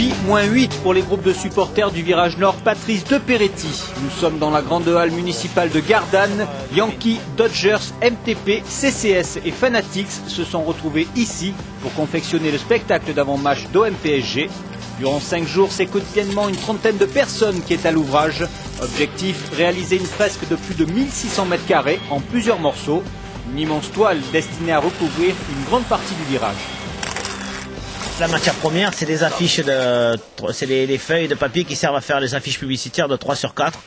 J-8 pour les groupes de supporters du virage nord Patrice de Peretti. Nous sommes dans la grande halle municipale de Gardanne. Yankees, Dodgers, MTP, CCS et Fanatics se sont retrouvés ici pour confectionner le spectacle d'avant-match d'OM-PSG. Durant 5 jours, c'est quotidiennement une trentaine de personnes qui est à l'ouvrage. Objectif, réaliser une fresque de plus de 1600 mètres carrés en plusieurs morceaux. Une immense toile destinée à recouvrir une grande partie du virage. La matière première, c'est des affiches, c'est les feuilles de papier qui servent à faire les affiches publicitaires de 3 sur 4.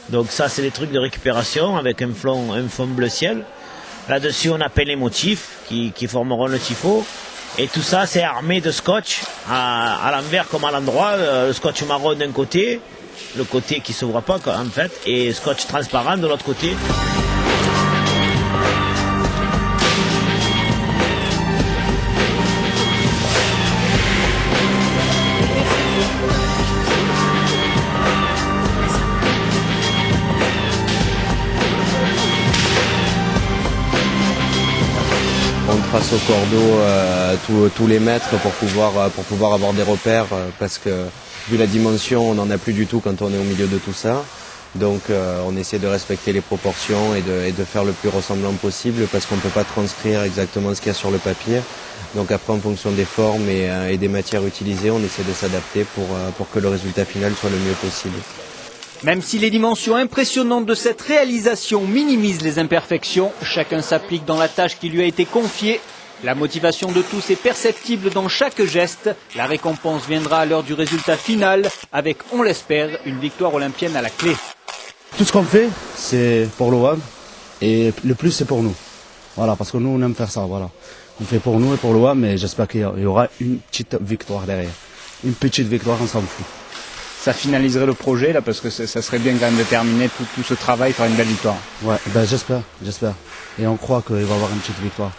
Donc ça, c'est des trucs de récupération avec un fond bleu ciel. Là-dessus, on appelle les motifs qui formeront le tifo. Et tout ça, c'est armé de scotch à l'envers comme à l'endroit. Le scotch marron d'un côté, le côté qui ne s'ouvre pas en fait, et scotch transparent de l'autre côté. On trace au cordeau tous les mètres pour pouvoir avoir des repères parce que vu la dimension on n'en a plus du tout quand on est au milieu de tout ça. Donc on essaie de respecter les proportions et de faire le plus ressemblant possible parce qu'on ne peut pas transcrire exactement ce qu'il y a sur le papier. Donc après en fonction des formes et des matières utilisées, on essaie de s'adapter pour que le résultat final soit le mieux possible. Même si les dimensions impressionnantes de cette réalisation minimisent les imperfections, chacun s'applique dans la tâche qui lui a été confiée. La motivation de tous est perceptible dans chaque geste. La récompense viendra à l'heure du résultat final, avec, on l'espère, une victoire olympienne à la clé. Tout ce qu'on fait, c'est pour l'OM, et le plus c'est pour nous. Voilà, parce que nous on aime faire ça, voilà. On fait pour nous et pour l'OM, mais j'espère qu'il y aura une petite victoire derrière. Une petite victoire, on s'en fout. Ça finaliserait le projet là parce que ça serait bien quand même de terminer tout ce travail par une belle victoire. Ouais, ben j'espère. Et on croit qu'il va y avoir une petite victoire.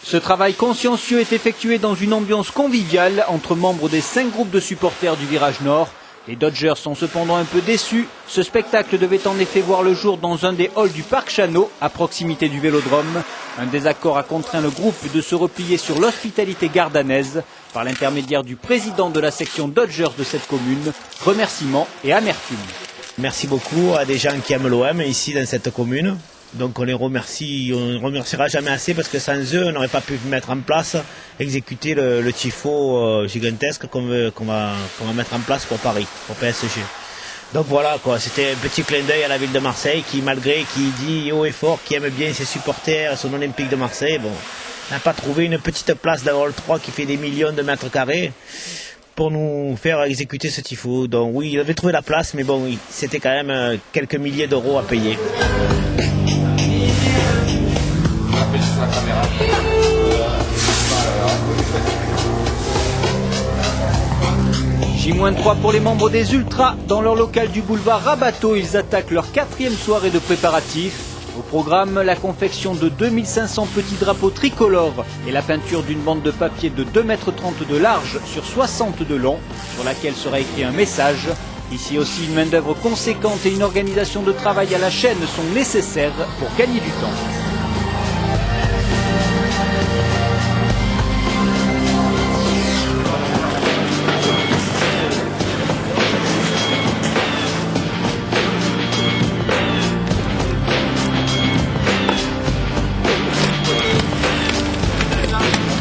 Ce travail consciencieux est effectué dans une ambiance conviviale entre membres des 5 groupes de supporters du virage nord. Les Dodgers sont cependant un peu déçus. Ce spectacle devait en effet voir le jour dans un des halls du Parc Chano, à proximité du Vélodrome. Un désaccord a contraint le groupe de se replier sur l'hospitalité gardanaise par l'intermédiaire du président de la section Dodgers de cette commune. Remerciements et amertume. Merci beaucoup à des gens qui aiment l'OM ici dans cette commune. Donc on les remercie, on ne remerciera jamais assez parce que sans eux, on n'aurait pas pu mettre en place, exécuter le tifo gigantesque qu'on va mettre en place pour Paris, pour PSG. Donc voilà, quoi, c'était un petit clin d'œil à la ville de Marseille qui dit haut et fort, qui aime bien ses supporters, son Olympique de Marseille. Bon, n'a pas trouvé une petite place dans Hall 3 qui fait des millions de mètres carrés pour nous faire exécuter ce tifo. Donc oui, il avait trouvé la place, mais bon, oui, c'était quand même quelques milliers d'euros à payer. J-3 pour les membres des Ultras. Dans leur local du boulevard Rabateau, ils attaquent leur 4e soirée de préparatifs. Au programme, la confection de 2500 petits drapeaux tricolores et la peinture d'une bande de papier de 2,30 m de large sur 60 de long, sur laquelle sera écrit un message. Ici aussi, une main-d'œuvre conséquente et une organisation de travail à la chaîne sont nécessaires pour gagner du temps.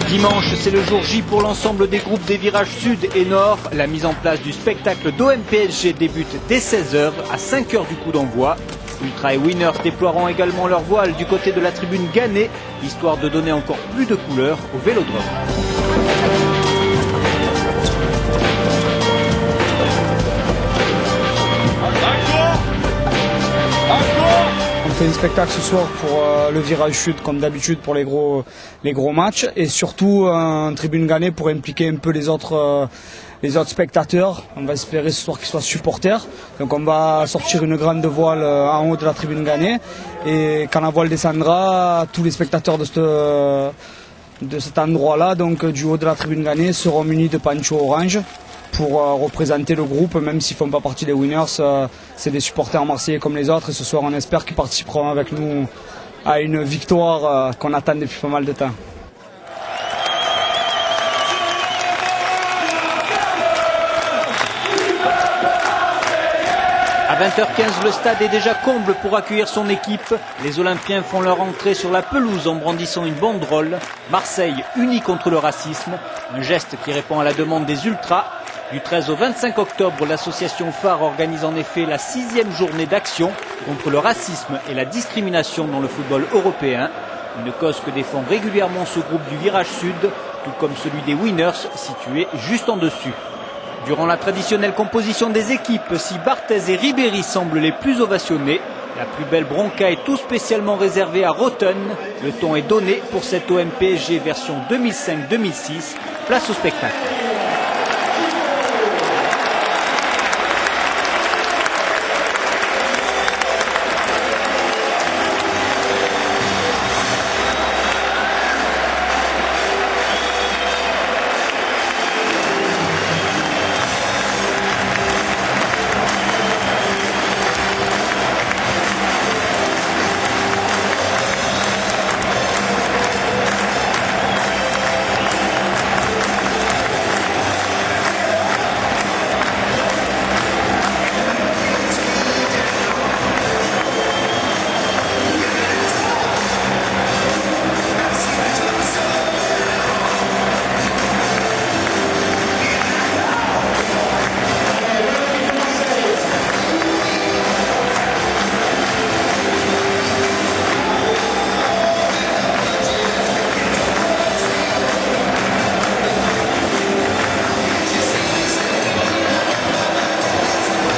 Dimanche, c'est le jour J pour l'ensemble des groupes des virages sud et nord. La mise en place du spectacle d'OM-PSG débute dès 16h à 5h du coup d'envoi. Ultra et Winners déploieront également leur voile du côté de la tribune Gannet, histoire de donner encore plus de couleurs au Vélodrome. On fait un spectacle ce soir pour le virage sud comme d'habitude pour les gros matchs et surtout un tribune Gannet pour impliquer un peu les autres spectateurs. On va espérer ce soir qu'ils soient supporters. Donc on va sortir une grande voile en haut de la tribune Gannet et quand la voile descendra, tous les spectateurs de cet endroit-là, donc du haut de la tribune Gannet, seront munis de pancho orange pour représenter le groupe, même s'ils ne font pas partie des Winners. C'est des supporters marseillais comme les autres et ce soir on espère qu'ils participeront avec nous à une victoire qu'on attend depuis pas mal de temps. À 20h15, le stade est déjà comble pour accueillir son équipe. Les Olympiens font leur entrée sur la pelouse en brandissant une banderole. Marseille unis contre le racisme, un geste qui répond à la demande des ultras. Du 13 au 25 octobre, l'association phare organise en effet la 6e journée d'action contre le racisme et la discrimination dans le football européen. Une cause que défend régulièrement ce groupe du Virage Sud, tout comme celui des Winners, situé juste en dessus. Durant la traditionnelle composition des équipes, si Barthez et Ribéry semblent les plus ovationnés, la plus belle bronca est tout spécialement réservée à Rotten. Le ton est donné pour cette OM PSG version 2005-2006. Place au spectacle.